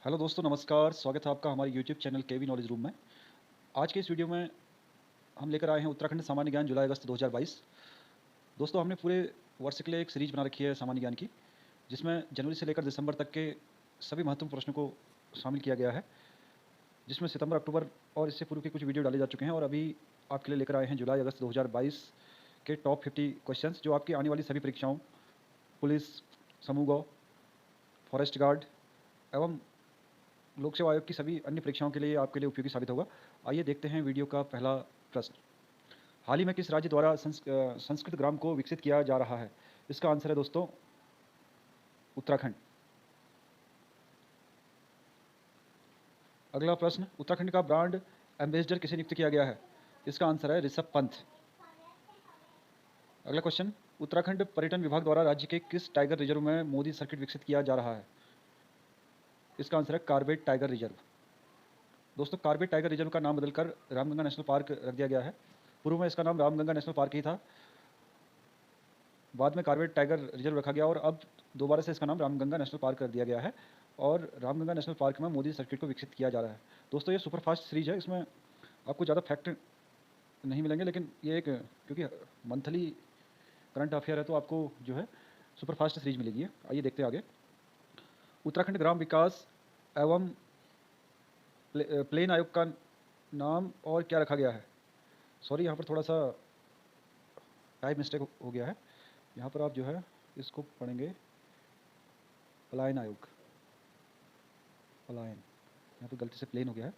Hello दोस्तों, नमस्कार। स्वागत है आपका हमारे यूट्यूब चैनल केवी नॉलेज रूम में। आज के इस वीडियो में हम लेकर आए हैं उत्तराखंड सामान्य ज्ञान जुलाई अगस्त 2022। दोस्तों, हमने पूरे वर्ष के लिए एक सीरीज बना रखी है सामान्य ज्ञान की, जिसमें जनवरी से लेकर दिसंबर तक के सभी महत्वपूर्ण प्रश्नों को शामिल किया गया है, जिसमें सितंबर, अक्टूबर और इससे पूर्व के कुछ वीडियो डाले जा चुके हैं। और अभी आपके लिए लेकर आए हैं जुलाई अगस्त 2022 के टॉप 50 क्वेश्चन, जो आपकी आने वाली सभी परीक्षाओं, पुलिस, समूह गौ, फॉरेस्ट गार्ड एवं लोक सेवा आयोग की सभी अन्य परीक्षाओं के लिए आपके लिए उपयोगी साबित होगा। आइए देखते हैं वीडियो का पहला प्रश्न। हाल ही में किस राज्य द्वारा संस्कृत ग्राम को विकसित किया जा रहा है? इसका आंसर है दोस्तों उत्तराखंड। अगला प्रश्न, उत्तराखंड का ब्रांड एम्बेसडर किसे नियुक्त किया गया है? इसका आंसर है ऋषभ पंत। अगला क्वेश्चन, उत्तराखंड पर्यटन विभाग द्वारा राज्य के किस टाइगर रिजर्व में मोदी सर्किट विकसित किया जा रहा है? इसका आंसर है कार्बेट टाइगर रिजर्व। दोस्तों, कार्बेट टाइगर रिजर्व का नाम बदलकर रामगंगा नेशनल पार्क रख दिया गया है। पूर्व में इसका नाम रामगंगा नेशनल पार्क ही था, बाद में कार्बेट टाइगर रिजर्व रखा गया और अब दोबारा से इसका नाम रामगंगा नेशनल पार्क कर दिया गया है। और रामगंगा नेशनल पार्क में मोदी सर्किट को विकसित किया जा रहा है। दोस्तों, ये सुपर फास्ट सीरीज है, इसमें आपको ज़्यादा फैक्ट नहीं मिलेंगे, लेकिन ये एक क्योंकि मंथली करंट अफेयर है तो आपको जो है सुपर फास्ट सीरीज मिलेगी। आइए देखते हैं आगे। उत्तराखंड ग्राम विकास एवं प्लेन आयोग का नाम और क्या रखा गया है? सॉरी, यहाँ पर थोड़ा सा टाइप मिस्टेक हो गया है। यहाँ पर आप जो है इसको पढ़ेंगे पलायन आयोग, पलायन, यहाँ पर गलती से प्लेन हो गया है।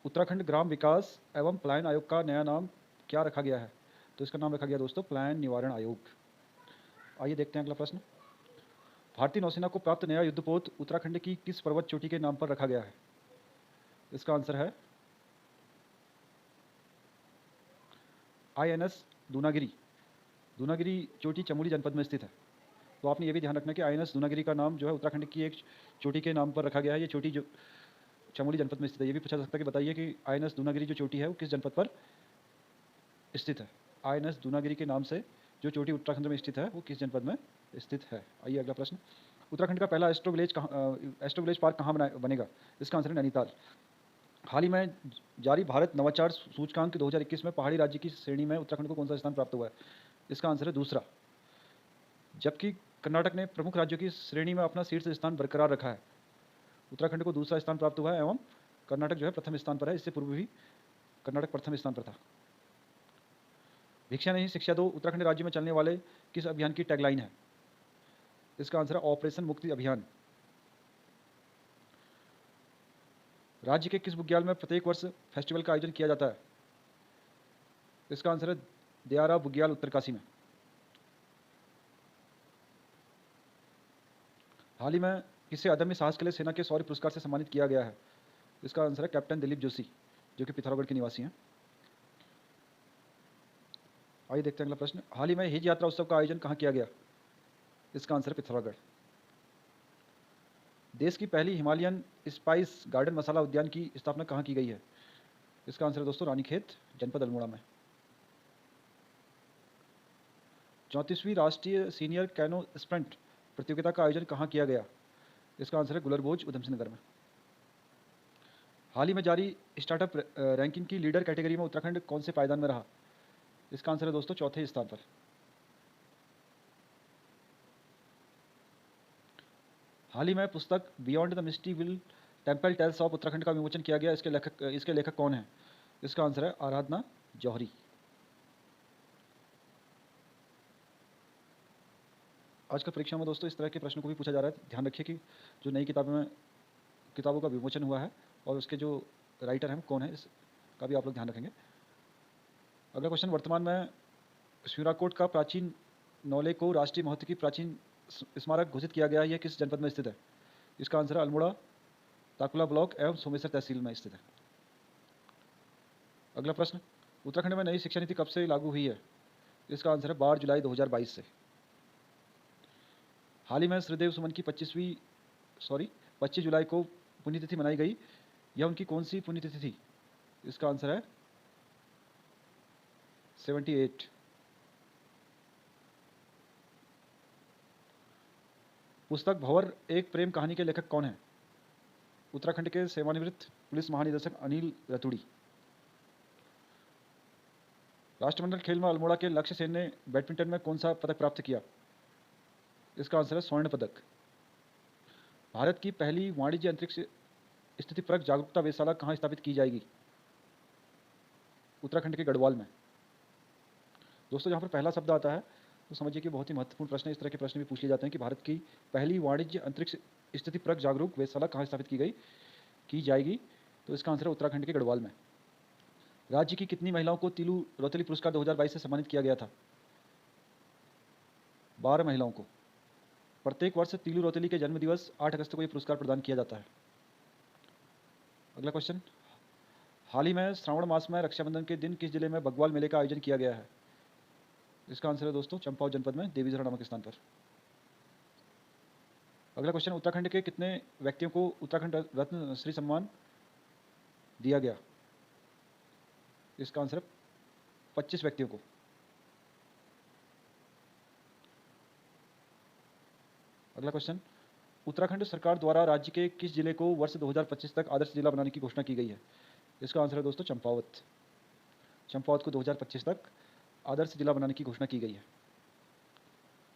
उत्तराखंड ग्राम विकास एवं पलायन आयोग का नया नाम क्या रखा गया है? तो इसका नाम रखा गया दोस्तों पलायन निवारण आयोग। आइए देखते हैं अगला प्रश्न। भारतीय नौसेना को प्राप्त नया युद्धपोत उत्तराखंड की किस पर्वत चोटी के नाम पर रखा गया है? इसका आंसर है INS दूनागिरी। दूनागिरी चोटी चमोली जनपद में स्थित है। तो आपने ये भी ध्यान रखना कि INS दूनागिरी का नाम जो है उत्तराखंड की एक चोटी के नाम पर रखा गया है। ये चोटी जो चमोली जनपद में स्थित है। ये भी पूछा जा सकता है कि बताइए कि INS दूनागिरी जो चोटी है वो किस जनपद पर स्थित है? INS दूनागिरी के नाम से जो चोटी उत्तराखंड में स्थित है वो किस जनपद में स्थित है? आइए अगला प्रश्न। उत्तराखंड का पहला एस्ट्रो विलेज पार्क कहाँ बनेगा? इसका आंसर है नैनीताल। हाल ही में जारी भारत नवाचार सूचकांक 2021 में पहाड़ी राज्य की श्रेणी में उत्तराखंड को कौन सा स्थान प्राप्त हुआ है? इसका आंसर है दूसरा। जबकि कर्नाटक ने प्रमुख राज्यों की श्रेणी में अपना शीर्ष स्थान बरकरार रखा है। उत्तराखंड को दूसरा स्थान प्राप्त हुआ है एवं कर्नाटक जो है प्रथम स्थान पर है। इससे पूर्व भी कर्नाटक प्रथम स्थान पर था। भिक्षा नहीं शिक्षा दो उत्तराखंड राज्य में चलने वाले किस अभियान की टैगलाइन है? इसका आंसर है ऑपरेशन मुक्ति अभियान। राज्य के किस बुग्याल में प्रत्येक वर्ष फेस्टिवल का आयोजन किया जाता है? इसका आंसर है दियारा बुग्याल उत्तरकाशी में। हाल ही में किसे अदम्य साहस के लिए सेना के शौर्य पुरस्कार से सम्मानित किया गया है? इसका आंसर है कैप्टन दिलीप जोशी, जो कि पिथौरागढ़ के निवासी हैं। आइए देखते हैं अगला प्रश्न। हाल ही में हिज यात्रा उत्सव का आयोजन कहाँ किया गया? इसका आंसर है पिथौरागढ़। देश की पहली हिमालयन स्पाइस गार्डन मसाला उद्यान की स्थापना कहाँ की गई है? इसका आंसर है दोस्तों रानीखेत, जनपद अल्मोड़ा में। 34वीं राष्ट्रीय सीनियर कैनो स्प्रिंट प्रतियोगिता का आयोजन कहाँ किया गया? इसका आंसर है गुलरभोज, उधमसिंह नगर में। हाल ही में जारी स्टार्टअप रैंकिंग की लीडर कैटेगरी में उत्तराखंड कौन से पायदान में रहा? इसका आंसर है दोस्तों चौथे स्थान पर। हाल ही में पुस्तक beyond the misty veil temple tales of Uttarakhand का विमोचन किया गया। इसके लेखक कौन है? इसका आंसर है आराधना जौहरी। आजकल परीक्षा में दोस्तों इस तरह के प्रश्नों को भी पूछा जा रहा है। ध्यान रखिए कि जो नई किताबों का विमोचन हुआ है और उसके जो राइटर हैं वो कौन है, इसका भी आप लोग ध्यान रखेंगे। अगला क्वेश्चन, वर्तमान में श्यूराकोट का प्राचीन नौले को राष्ट्रीय महत्व की प्राचीन स्मारक घोषित किया गया है। यह किस जनपद में स्थित है? इसका आंसर है अल्मोड़ा, ताकुला ब्लॉक एवं सोमेश्वर तहसील में स्थित है। अगला प्रश्न, उत्तराखंड में नई शिक्षा नीति कब से लागू हुई है? इसका आंसर है 12 जुलाई 2022 से। हाल ही में श्रीदेव सुमन की 25 जुलाई को पुण्यतिथि मनाई गई। यह उनकी कौन सी पुण्यतिथि थी? इसका आंसर है 78। पुस्तक भंवर एक प्रेम कहानी के लेखक कौन है? उत्तराखंड के सेवानिवृत्त पुलिस महानिदेशक अनिल रतूड़ी। राष्ट्रमंडल खेल में अल्मोड़ा के लक्ष्य सेन ने बैडमिंटन में कौन सा पदक प्राप्त किया? इसका आंसर है स्वर्ण पदक। भारत की पहली वाणिज्य अंतरिक्ष स्थितिपरक जागरूकता वेधशाला कहाँ स्थापित की जाएगी? उत्तराखंड के गढ़वाल में। दोस्तों, यहाँ पर पहला शब्द आता है तो समझिए कि बहुत ही महत्वपूर्ण प्रश्न है। इस तरह के प्रश्न भी पूछ लिए जाते हैं कि भारत की पहली वाणिज्य अंतरिक्ष स्थितिपरक जागरूक वेधशाला कहाँ स्थापित की जाएगी? तो इसका आंसर है उत्तराखंड के गढ़वाल में। राज्य की कितनी महिलाओं को तीलू रौतेली पुरस्कार 2022 से सम्मानित किया गया था? 12 महिलाओं को। प्रत्येक वर्ष तीलू रौतेली के जन्म दिवस 8 अगस्त को यह पुरस्कार प्रदान किया जाता है। अगला क्वेश्चन, हाल ही में श्रावण मास में रक्षाबंधन के दिन किस जिले में बग्वाल मेले का आयोजन किया गया है? इसका आंसर है दोस्तों चंपावत जनपद में देवीधरा नामक स्थान पर। अगला क्वेश्चन, उत्तराखंड के कितने व्यक्तियों को उत्तराखंड रत्न श्री सम्मान दिया गया? इसका आंसर है 25 व्यक्तियों को। अगला क्वेश्चन, उत्तराखंड सरकार द्वारा राज्य के किस जिले को वर्ष 2025 तक आदर्श जिला बनाने की घोषणा की गई है? इसका आंसर है दोस्तों चंपावत। चंपावत को 2025 तक आदर्श जिला बनाने की घोषणा की गई है।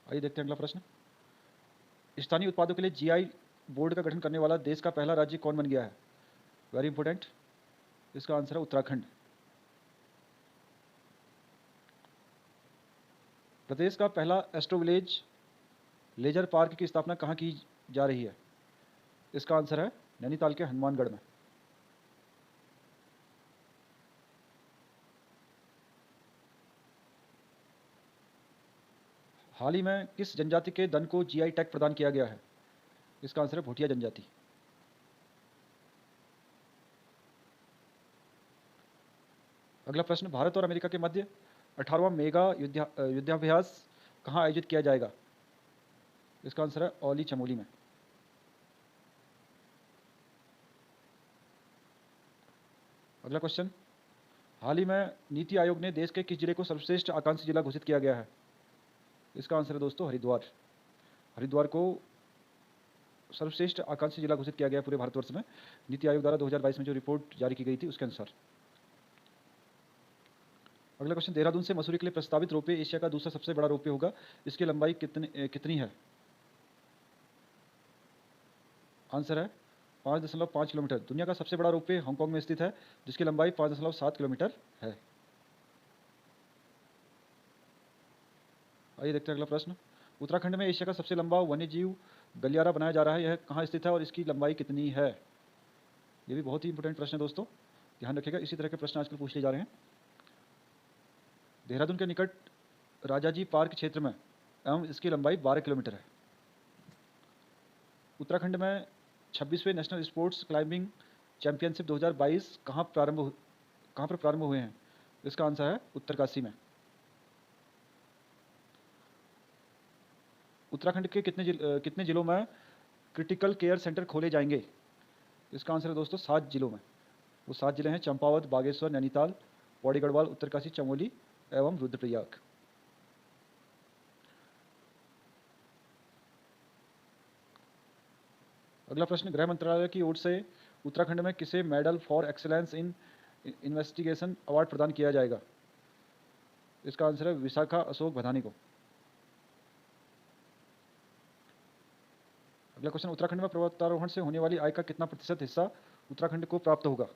आइए देखते हैं अगला प्रश्न, स्थानीय उत्पादों के लिए जीआई बोर्ड का गठन करने वाला देश का पहला राज्य कौन बन गया है? वेरी इंपॉर्टेंट, इसका आंसर है उत्तराखंड। प्रदेश का पहला एस्ट्रो विलेज लेजर पार्क की स्थापना कहाँ की जा रही है? इसका आंसर है नैनीताल के हनुमानगढ़ में। हाल ही में किस जनजाति के धन को जीआई टैग प्रदान किया गया है? इसका आंसर है भोटिया जनजाति। अगला प्रश्न, भारत और अमेरिका के मध्य 18वां मेगा युद्धाभ्यास कहाँ आयोजित किया जाएगा? इसका आंसर है औली चमोली में। अगला क्वेश्चन, हाल ही में नीति आयोग ने देश के किस जिले को सर्वश्रेष्ठ आकांक्षी जिला घोषित किया गया है? इसका आंसर है दोस्तों हरिद्वार। हरिद्वार को सर्वश्रेष्ठ आकांक्षी जिला घोषित किया गया पूरे भारतवर्ष में, नीति आयोग द्वारा 2022 में जो रिपोर्ट जारी की गई थी उसके अनुसार। अगला क्वेश्चन, देहरादून से मसूरी के लिए प्रस्तावित रोपवे एशिया का दूसरा सबसे बड़ा रोपवे होगा, इसकी लंबाई कितनी है? आंसर है 5.5 किलोमीटर। दुनिया का सबसे बड़ा रोपवे हांगकांग में स्थित है, जिसकी लंबाई 5.7 किलोमीटर है। आइए देखते हैं अगला प्रश्न, उत्तराखंड में एशिया का सबसे लंबा वन्यजीव गलियारा बनाया जा रहा है, यह कहाँ स्थित है और इसकी लंबाई कितनी है? ये भी बहुत ही इंपॉर्टेंट प्रश्न है दोस्तों, ध्यान रखिएगा, इसी तरह के प्रश्न आजकल पूछ लिए जा रहे हैं। देहरादून के निकट राजाजी पार्क क्षेत्र में एवं इसकी लंबाई 12 किलोमीटर है। उत्तराखंड में 26वें नेशनल स्पोर्ट्स क्लाइंबिंग चैंपियनशिप 2022 कहाँ पर प्रारंभ हुए हैं? इसका आंसर है उत्तरकाशी में। उत्तराखंड के कितने जिलों में क्रिटिकल केयर सेंटर खोले जाएंगे? इसका आंसर है दोस्तों 7 जिलों में। वो 7 जिले हैं चंपावत, बागेश्वर, नैनीताल, पौड़ी गढ़वाल, उत्तरकाशी, चमोली एवं रुद्रप्रयाग। अगला प्रश्न, गृह मंत्रालय की ओर से उत्तराखंड में किसे medal for excellence in investigation award प्रदान किया जाएगा? इसका आंसर है विशाखा अशोक भदानी को। अगला क्वेश्चन, उत्तराखंड में पर्वतारोहण से होने वाली आय का कितना प्रतिशत हिस्सा उत्तराखंड को प्राप्त होगा?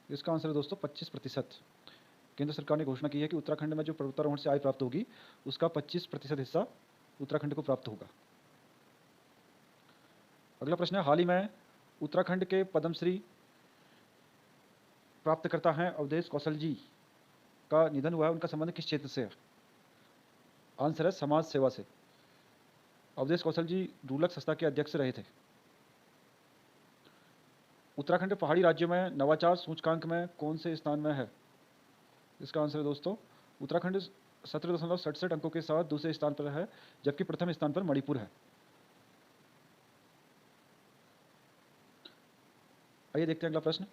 इसका आंसर है दोस्तों 25%। केंद्र सरकार ने घोषणा की है कि उत्तराखंड में जो पर्वतारोहण से आय प्राप्त होगी उसका 25% हिस्सा उत्तराखंड को प्राप्त होगा। अगला प्रश्न है, हाल ही में उत्तराखंड के पद्मश्री प्राप्तकर्ता हैं अवधेश कौशल जी का निधन हुआ है, उनका संबंध किस क्षेत्र से है? आंसर है समाज सेवा से। अवधेश कौशल जी ढूलक संस्था के अध्यक्ष रहे थे। उत्तराखंड पहाड़ी राज्यों में नवाचार सूचकांक में कौन से स्थान में है? इसका आंसर है दोस्तों उत्तराखंड 17.67 अंकों के साथ दूसरे स्थान पर है, जबकि प्रथम स्थान पर मणिपुर है। आइए देखते हैं अगला प्रश्न,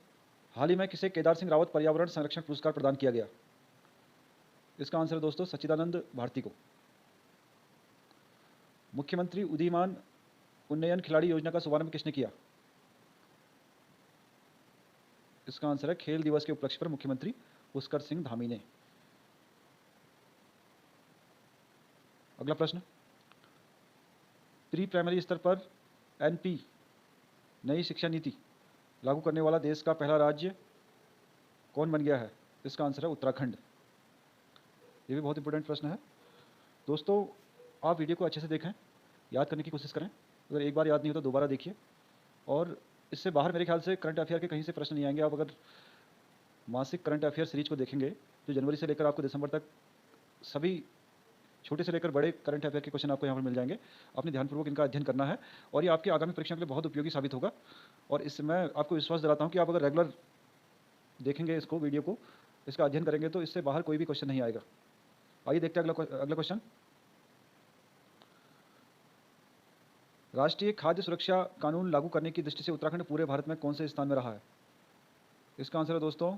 हाल ही में किसे केदार सिंह रावत पर्यावरण संरक्षण पुरस्कार प्रदान किया गया? इसका आंसर है दोस्तों सच्चिदानंद भारती को। मुख्यमंत्री उदीयमान उन्नयन खिलाड़ी योजना का शुभारंभ किसने किया? इसका आंसर है खेल दिवस के उपलक्ष्य पर मुख्यमंत्री पुष्कर सिंह धामी ने। अगला प्रश्न, प्री प्राइमरी स्तर पर एनपी नई शिक्षा नीति लागू करने वाला देश का पहला राज्य कौन बन गया है? इसका आंसर है उत्तराखंड। ये भी बहुत इंपॉर्टेंट प्रश्न है। दोस्तों, आप वीडियो को अच्छे से देखें, याद करने की कोशिश करें। अगर एक बार याद नहीं हो तो दोबारा देखिए। और इससे बाहर मेरे ख्याल से करंट अफेयर के कहीं से प्रश्न नहीं आएंगे। आप अगर मासिक करंट अफेयर सीरीज को देखेंगे जो जनवरी से लेकर आपको दिसंबर तक सभी छोटे से लेकर बड़े करंट अफेयर के क्वेश्चन आपको यहाँ पर मिल जाएंगे। आपने ध्यानपूर्वक इनका अध्ययन करना है और ये आपकी आगामी परीक्षा के लिए बहुत उपयोगी साबित होगा। और इससे मैं आपको विश्वास दिलाता हूँ कि आप अगर रेगुलर देखेंगे इसको, वीडियो को, इसका अध्ययन करेंगे तो इससे बाहर कोई भी क्वेश्चन नहीं आएगा। आइए देखते हैं अगला क्वेश्चन। राष्ट्रीय खाद्य सुरक्षा कानून लागू करने की दृष्टि से उत्तराखंड पूरे भारत में कौन से स्थान में रहा है? इसका आंसर है दोस्तों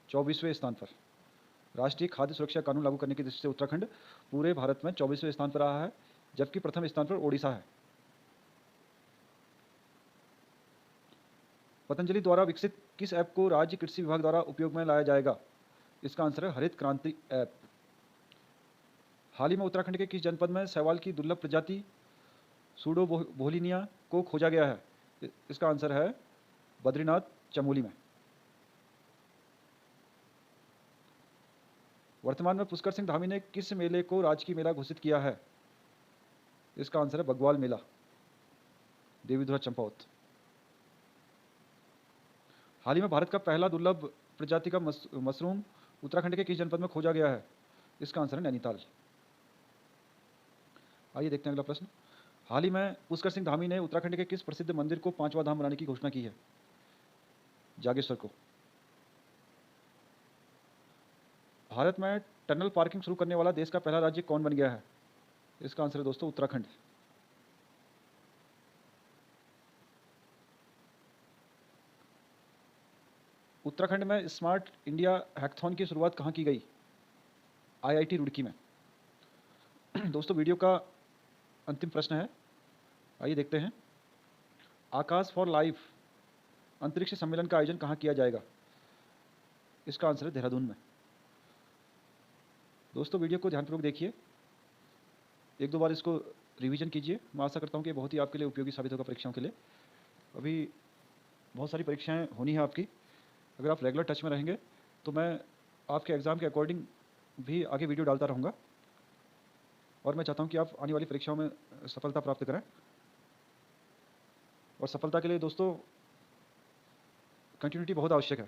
24वें स्थान पर। राष्ट्रीय खाद्य सुरक्षा कानून लागू करने की दृष्टि से उत्तराखंड पूरे भारत में 24वें स्थान पर रहा है, जबकि प्रथम स्थान पर ओडिशा है। पतंजलि द्वारा विकसित किस ऐप को राज्य कृषि विभाग द्वारा उपयोग में लाया जाएगा? इसका आंसर है हरित क्रांति ऐप। हाल ही में उत्तराखंड के किस जनपद में शैवाल की दुर्लभ प्रजाति सूडो बोलिनिया को खोजा गया है? इसका आंसर है बद्रीनाथ चमोली में। वर्तमान में पुष्कर सिंह धामी ने किस मेले को राजकीय मेला घोषित किया है? इसका आंसर है बग्वाल मेला, देवीधुरा चंपावत। हाल ही में भारत का पहला दुर्लभ प्रजाति का मशरूम उत्तराखंड के किस जनपद में खोजा गया है? इसका आंसर है नैनीताल। आइए देखते हैं अगला प्रश्न। हाल ही में पुष्कर सिंह धामी ने उत्तराखंड के किस प्रसिद्ध मंदिर को 5वां धाम बनाने की घोषणा की है? जागेश्वर को। भारत में टनल पार्किंग शुरू करने वाला देश का पहला राज्य कौन बन गया है? इसका आंसर है दोस्तों उत्तराखंड। उत्तराखंड में स्मार्ट इंडिया हैकाथॉन की शुरुआत कहाँ की गई? आईआईटी रुड़की में। दोस्तों, वीडियो का अंतिम प्रश्न है, आइए देखते हैं। आकाश फॉर लाइफ अंतरिक्ष सम्मेलन का आयोजन कहाँ किया जाएगा? इसका आंसर है देहरादून में। दोस्तों, वीडियो को ध्यानपूर्वक देखिए, एक दो बार इसको रिवीजन कीजिए। मैं आशा करता हूँ कि बहुत ही आपके लिए उपयोगी साबित होगा परीक्षाओं के लिए। अभी बहुत सारी परीक्षाएं होनी है आपकी। अगर आप रेगुलर टच में रहेंगे तो मैं आपके एग्ज़ाम के अकॉर्डिंग भी आगे वीडियो डालता रहूँगा और मैं चाहता हूँ कि आप आने वाली परीक्षाओं में सफलता प्राप्त करें। और सफलता के लिए दोस्तों कंटिन्यूटी बहुत आवश्यक है।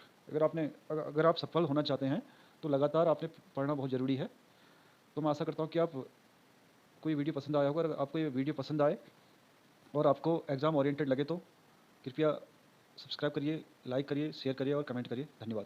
अगर आप सफल होना चाहते हैं तो लगातार आपने पढ़ना बहुत ज़रूरी है। तो मैं आशा करता हूँ कि आप कोई वीडियो पसंद आया होगा। अगर आपको ये वीडियो पसंद आए और आपको एग्ज़ाम ओरिएंटेड लगे तो कृपया सब्सक्राइब करिए, लाइक करिए, शेयर करिए और कमेंट करिए। धन्यवाद।